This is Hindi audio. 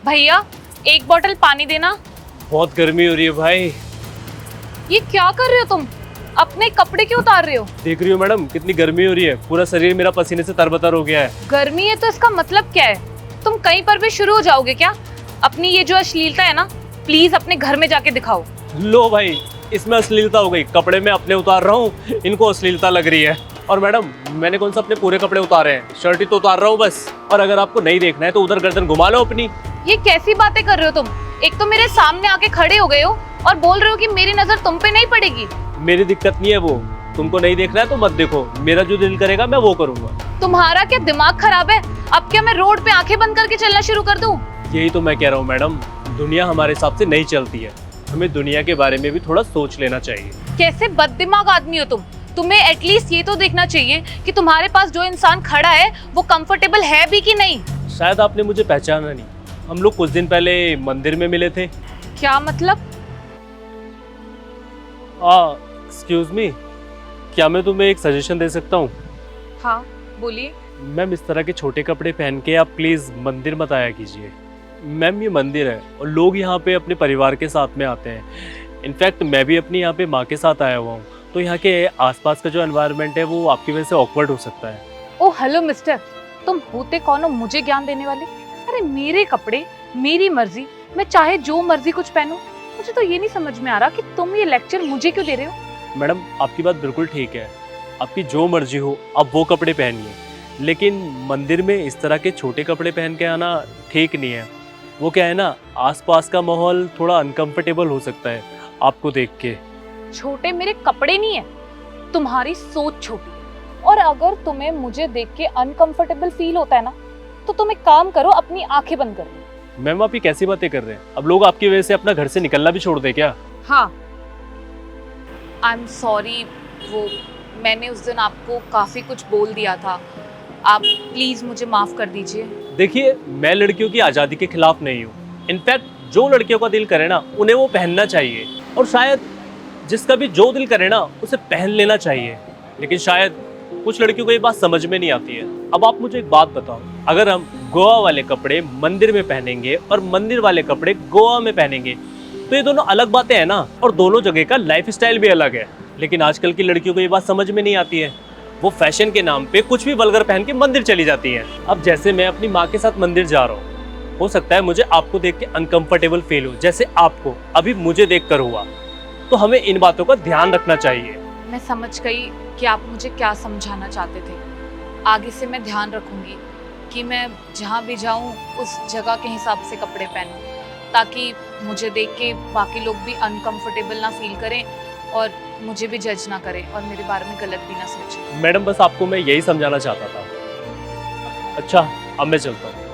भैया एक बोतल पानी देना। बहुत गर्मी हो रही है भाई। ये क्या कर रहे हो तुम? अपने कपड़े क्यों उतार रहे हो? देख रही हो मैडम कितनी गर्मी हो रही है, पूरा शरीर मेरा पसीने से तरबतर हो गया है। गर्मी है तो इसका मतलब क्या है? तुम कहीं पर भी शुरू हो जाओगे क्या? अपनी ये जो अश्लीलता है ना, प्लीज अपने घर में जाके दिखाओ। लो भाई, इसमें अश्लीलता हो गई। कपड़े में अपने उतार रहा हूँ, इनको अश्लीलता लग रही है। और मैडम मैंने कौन सा अपने पूरे कपड़े उतारे हैं, शर्ट ही तो उतार रहा हूँ बस। और अगर आपको नहीं देखना है तो उधर गर्दन घुमा लो अपनी। ये कैसी बातें कर रहे हो तुम? एक तो मेरे सामने आके खड़े हो गए हो और बोल रहे हो कि मेरी नजर तुम पे नहीं पड़ेगी। मेरी दिक्कत नहीं है वो, तुमको नहीं देखना है तो मत देखो, मेरा जो दिल करेगा मैं वो करूंगा। तुम्हारा क्या दिमाग खराब है? अब क्या मैं रोड पे आंखें बंद करके चलना शुरू कर दूं? यही तो मैं कह रहा हूँ मैडम, दुनिया हमारे हिसाब से नहीं चलती है, हमें दुनिया के बारे में भी थोड़ा सोच लेना चाहिए। कैसे बददिमाग आदमी हो तुम? तुम्हें एटलीस्ट ये तो देखना चाहिए कि तुम्हारे पास जो इंसान खड़ा है वो कंफर्टेबल है भी कि नहीं। शायद आपने मुझे पहचाना नहीं, हम लोग कुछ दिन पहले मंदिर में मिले थे। क्या मतलब? एक्सक्यूज मी, क्या मैं तुम्हें एक सजेशन दे सकता हूँ? हाँ बोलिए। मैम इस तरह के छोटे कपड़े पहन के आप प्लीज़ मंदिर मत आया कीजिए। मैम ये मंदिर है और लोग यहाँ पे अपने परिवार के साथ में आते हैं। इनफैक्ट मैं भी अपनी यहाँ पे माँ के साथ आया हुआ हूँ, तो यहाँ के आसपास का जो एनवायरनमेंट है वो आपकी वजह से ऑकवर्ड हो सकता है। ओ हेलो मिस्टर, तुम होते कौन हो मुझे ज्ञान देने वाले? अरे मेरे कपड़े, मेरी मर्जी, मैं चाहे जो मर्जी कुछ पहनूं। मुझे तो ये नहीं समझ में आ रहा कि तुम ये लेक्चर मुझे क्यों दे रहे हो। मैडम आपकी बात बिल्कुल ठीक है, आपकी जो मर्जी हो आप वो कपड़े पहनिए, लेकिन मंदिर में इस तरह के छोटे कपड़े पहन के आना ठीक नहीं है। वो क्या है ना, आसपास का माहौल थोड़ा अनकंफर्टेबल हो सकता है आपको देख के। छोटे मेरे कपड़े नहीं है, तुम्हारी सोच छोटी है। और अगर तुम्हें मुझे देख के अनकंफर्टेबल फील होता है ना, तो तुम एक काम करो, अपनी आंखें बंद कर लो। मैम आप ये कैसी बातें कर रहे हैं? अब लोग आपकी वजह से अपना घर से निकलना भी छोड़ दे क्या? हाँ आई एम सॉरी, वो मैंने उस दिन आपको काफी कुछ बोल दिया था, आप प्लीज मुझे माफ कर दीजिए। देखिए मैं लड़कियों की आज़ादी के खिलाफ नहीं हूँ। इनफैक्ट जो लड़कियों का दिल करे ना उन्हें वो पहनना चाहिए, और शायद जिसका भी जो दिल करे ना उसे पहन लेना चाहिए। लेकिन शायद कुछ लड़कियों को ये बात समझ में नहीं आती है। अब आप मुझे एक बात बताओ, अगर हम गोवा वाले कपड़े मंदिर में पहनेंगे और मंदिर वाले कपड़े गोवा में पहनेंगे तो ये दोनों अलग बातें हैं ना, और दोनों जगह का लाइफ स्टाइल भी अलग है। लेकिन आजकल की लड़कियों को ये बात समझ में नहीं आती है, वो फैशन के नाम पे कुछ भी वल्गर पहन के मंदिर चली जाती हैं। अब जैसे मैं अपनी माँ के साथ मंदिर जा रहा हूँ, हो सकता है मुझे आपको देख के अनकंफर्टेबल फील हो, जैसे आपको अभी मुझे देख कर हुआ। तो हमें इन बातों का ध्यान रखना चाहिए। मैं समझ गई कि आप मुझे क्या समझाना चाहते थे। आगे से मैं ध्यान रखूंगी कि मैं जहाँ भी जाऊँ उस जगह के हिसाब से कपड़े पहनूं, ताकि मुझे देख के बाकी लोग भी अनकंफर्टेबल ना फील करें और मुझे भी जज ना करें और मेरे बारे में गलत भी ना सोचें। मैडम बस आपको मैं यही समझाना चाहता था। अच्छा अब मैं चलता हूँ।